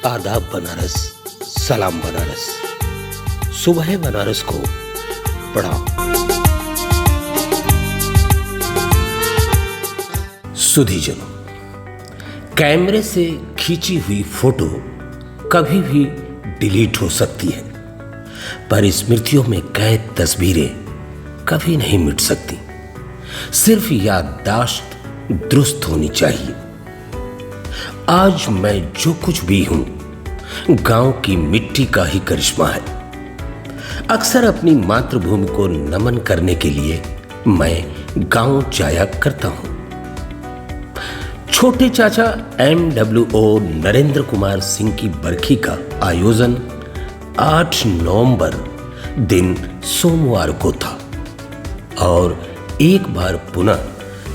आदाब बनारस, सलाम बनारस, सुबह बनारस को प्रणाम। सुधीजनों, कैमरे से खींची हुई फोटो कभी भी डिलीट हो सकती है, पर स्मृतियों में कैद तस्वीरें कभी नहीं मिट सकती। सिर्फ याददाश्त दुरुस्त होनी चाहिए। आज मैं जो कुछ भी हूं, गांव की मिट्टी का ही करिश्मा है। अक्सर अपनी मातृभूमि को नमन करने के लिए मैं गांव जाया करता हूं। छोटे चाचा MWO नरेंद्र कुमार सिंह की बरखी का आयोजन 8 नवंबर दिन सोमवार को था और एक बार पुनः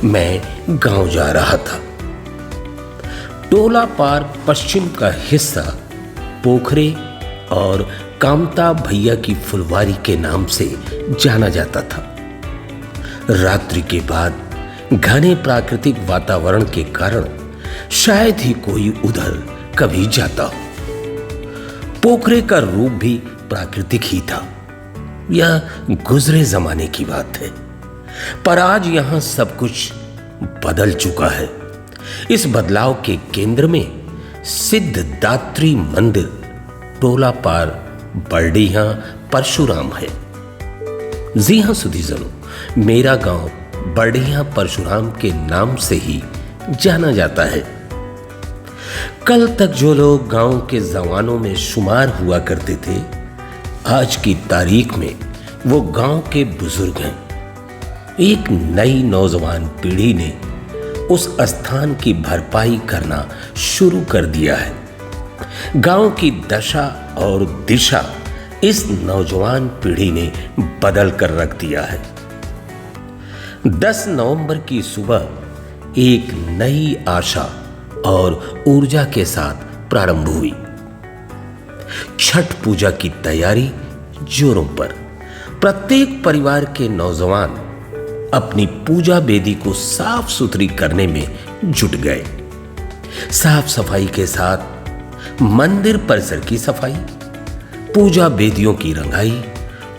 मैं गांव जा रहा था। टोला पार पश्चिम का हिस्सा पोखरे और कामता भैया की फुलवारी के नाम से जाना जाता था। रात्रि के बाद घने प्राकृतिक वातावरण के कारण शायद ही कोई उधर कभी जाता हो। पोखरे का रूप भी प्राकृतिक ही था। यह गुजरे जमाने की बात है, पर आज यहां सब कुछ बदल चुका है। इस बदलाव के केंद्र में सिद्धदात्री मंदिर टोला पार बरडीहा परशुराम है। जी हां सुधीजनों, मेरा गांव बरडीहा परशुराम के नाम से ही जाना जाता है। कल तक जो लोग गांव के जवानों में शुमार हुआ करते थे, आज की तारीख में वो गांव के बुजुर्ग हैं। एक नई नौजवान पीढ़ी ने उस स्थान की भरपाई करना शुरू कर दिया है। गांव की दशा और दिशा इस नौजवान पीढ़ी ने बदल कर रख दिया है। 10 नवंबर की सुबह एक नई आशा और ऊर्जा के साथ प्रारंभ हुई। छठ पूजा की तैयारी जोरों पर। प्रत्येक परिवार के नौजवान अपनी पूजा वेदी को साफ सुथरी करने में जुट गए। साफ सफाई के साथ मंदिर परिसर की सफाई, पूजा वेदियों की रंगाई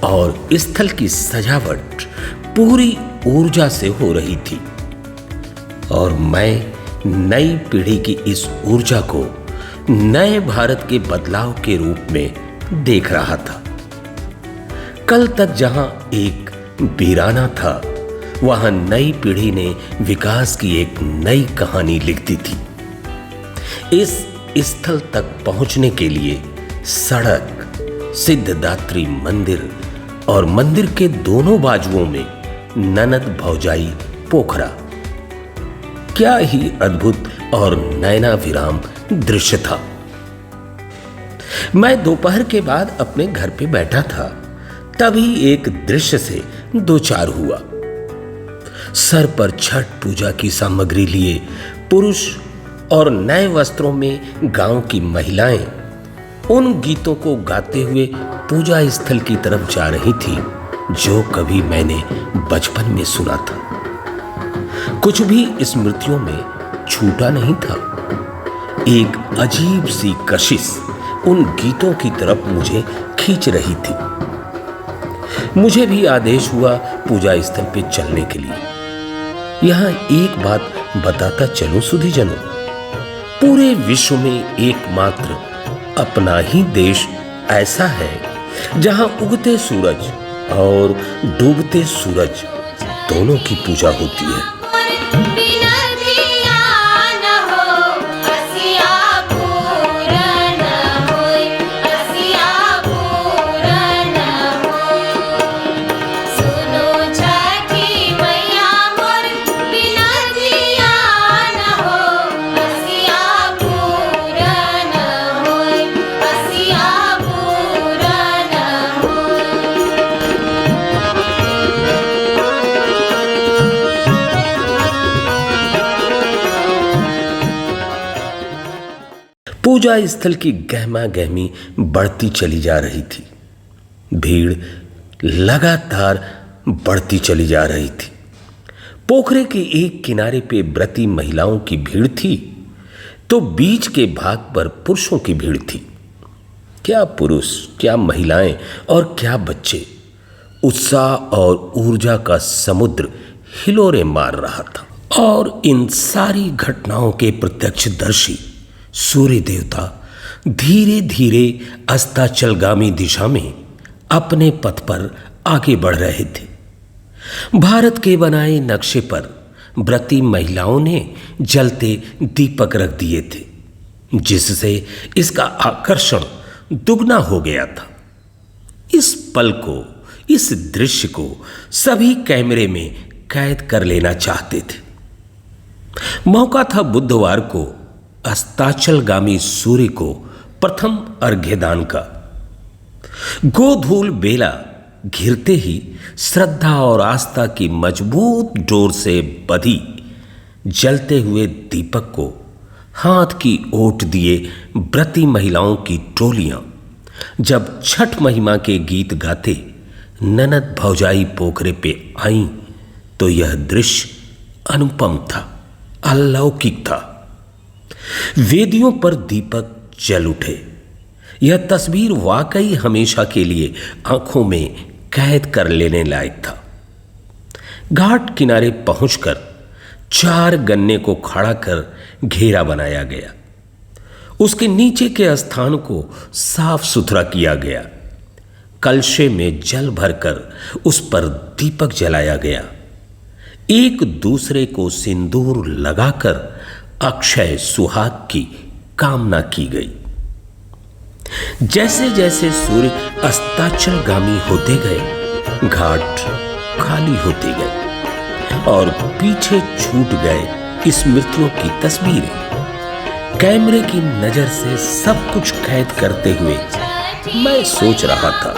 और स्थल की सजावट पूरी ऊर्जा से हो रही थी और मैं नई पीढ़ी की इस ऊर्जा को नए भारत के बदलाव के रूप में देख रहा था। कल तक जहां एक वीराना था, वहां नई पीढ़ी ने विकास की एक नई कहानी लिख दी थी। इस स्थल तक पहुंचने के लिए सड़क, सिद्धदात्री मंदिर और मंदिर के दोनों बाजुओं में ननद भौजाई पोखरा। क्या ही अद्भुत और नयनाभिराम दृश्य था। मैं दोपहर के बाद अपने घर पे बैठा था, तभी एक दृश्य से दो चार हुआ। सर पर छठ पूजा की सामग्री लिए पुरुष और नए वस्त्रों में गांव की महिलाएं उन गीतों को गाते हुए पूजा स्थल की तरफ जा रही थी जो कभी मैंने बचपन में सुना था। कुछ भी स्मृतियों में छूटा नहीं था। एक अजीब सी कशिश उन गीतों की तरफ मुझे खींच रही थी। मुझे भी आदेश हुआ पूजा स्थल पे चलने के लिए। यहां एक बात बताता चलो सुधीजनों, पूरे विश्व में एकमात्र अपना ही देश ऐसा है जहां उगते सूरज और डूबते सूरज दोनों की पूजा होती है। पूजा स्थल की गहमा गहमी बढ़ती चली जा रही थी। भीड़ लगातार बढ़ती चली जा रही थी। पोखरे के एक किनारे पे व्रती महिलाओं की भीड़ थी। तो बीच के भाग पर पुरुषों की भीड़ थी। क्या पुरुष, क्या महिलाएं और क्या बच्चे। उत्साह और ऊर्जा का समुद्र हिलोरे मार रहा था। और इन सारी घटनाओं के प्रत्यक्षदर्शी सूर्य देवता धीरे धीरे अस्ताचलगामी दिशा में अपने पथ पर आगे बढ़ रहे थे। भारत के बनाए नक्शे पर व्रती महिलाओं ने जलते दीपक रख दिए थे, जिससे इसका आकर्षण दुगना हो गया था। इस पल को, इस दृश्य को सभी कैमरे में कैद कर लेना चाहते थे। मौका था बुधवार को अस्ताचलगामी सूर्य को प्रथम अर्घ्यदान का। गोधूल बेला घिरते ही श्रद्धा और आस्था की मजबूत डोर से बंधी जलते हुए दीपक को हाथ की ओट दिए व्रती महिलाओं की टोलियां जब छठ महिमा के गीत गाते ननद भौजाई पोखरे पे आईं, तो यह दृश्य अनुपम था, अलौकिक था। वेदियों पर दीपक जल उठे। यह तस्वीर वाकई हमेशा के लिए आंखों में कैद कर लेने लायक था। घाट किनारे पहुंचकर 4 गन्ने को खड़ा कर घेरा बनाया गया। उसके नीचे के स्थान को साफ सुथरा किया गया। कलशे में जल भरकर उस पर दीपक जलाया गया। एक दूसरे को सिंदूर लगाकर अक्षय सुहाग की कामना की गई। जैसे जैसे सूर्य अस्ताचलगामी होते गए, घाट खाली होते गए और पीछे छूट गए स्मृतियों की तस्वीरें। कैमरे की नजर से सब कुछ कैद करते हुए मैं सोच रहा था,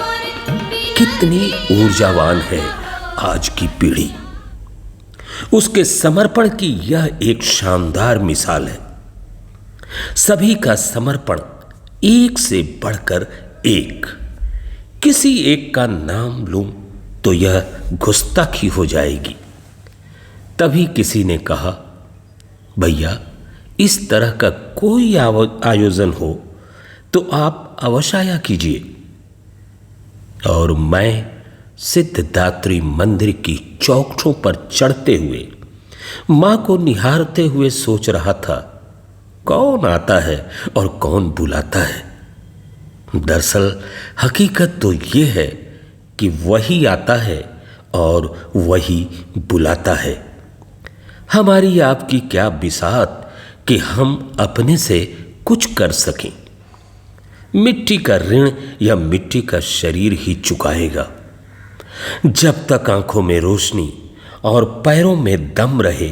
कितनी ऊर्जावान है आज की पीढ़ी। उसके समर्पण की यह एक शानदार मिसाल है। सभी का समर्पण एक से बढ़कर एक। किसी एक का नाम लूं तो यह गुस्ताखी हो जाएगी। तभी किसी ने कहा, भैया इस तरह का कोई आयोजन हो तो आप अवश्य आया कीजिए। और मैं सिद्धदात्री मंदिर की चौखटों पर चढ़ते हुए मां को निहारते हुए सोच रहा था, कौन आता है और कौन बुलाता है। दरअसल हकीकत तो यह है कि वही आता है और वही बुलाता है। हमारी आपकी क्या बिसात कि हम अपने से कुछ कर सकें। मिट्टी का ऋण या मिट्टी का शरीर ही चुकाएगा। जब तक आंखों में रोशनी और पैरों में दम रहे,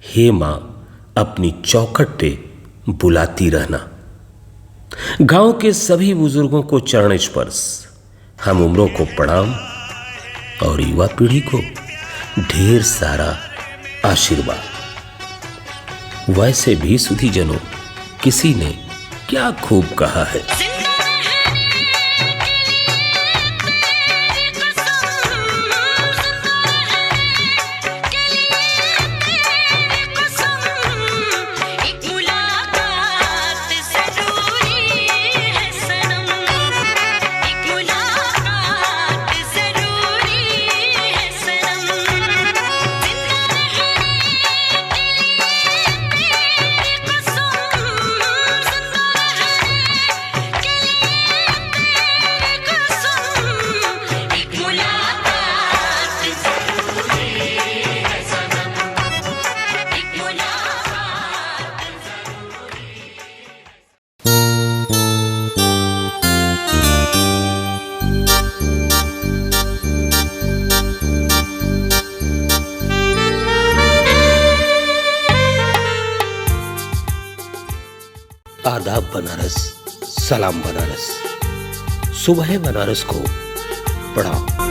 हे मां अपनी चौखट पे बुलाती रहना। गांव के सभी बुजुर्गों को चरण स्पर्श, हम उम्रों को प्रणाम और युवा पीढ़ी को ढेर सारा आशीर्वाद। वैसे भी सुधीजनों, किसी ने क्या खूब कहा है, आदाब बनारस, सलाम बनारस, सुबह बनारस को प्रणाम।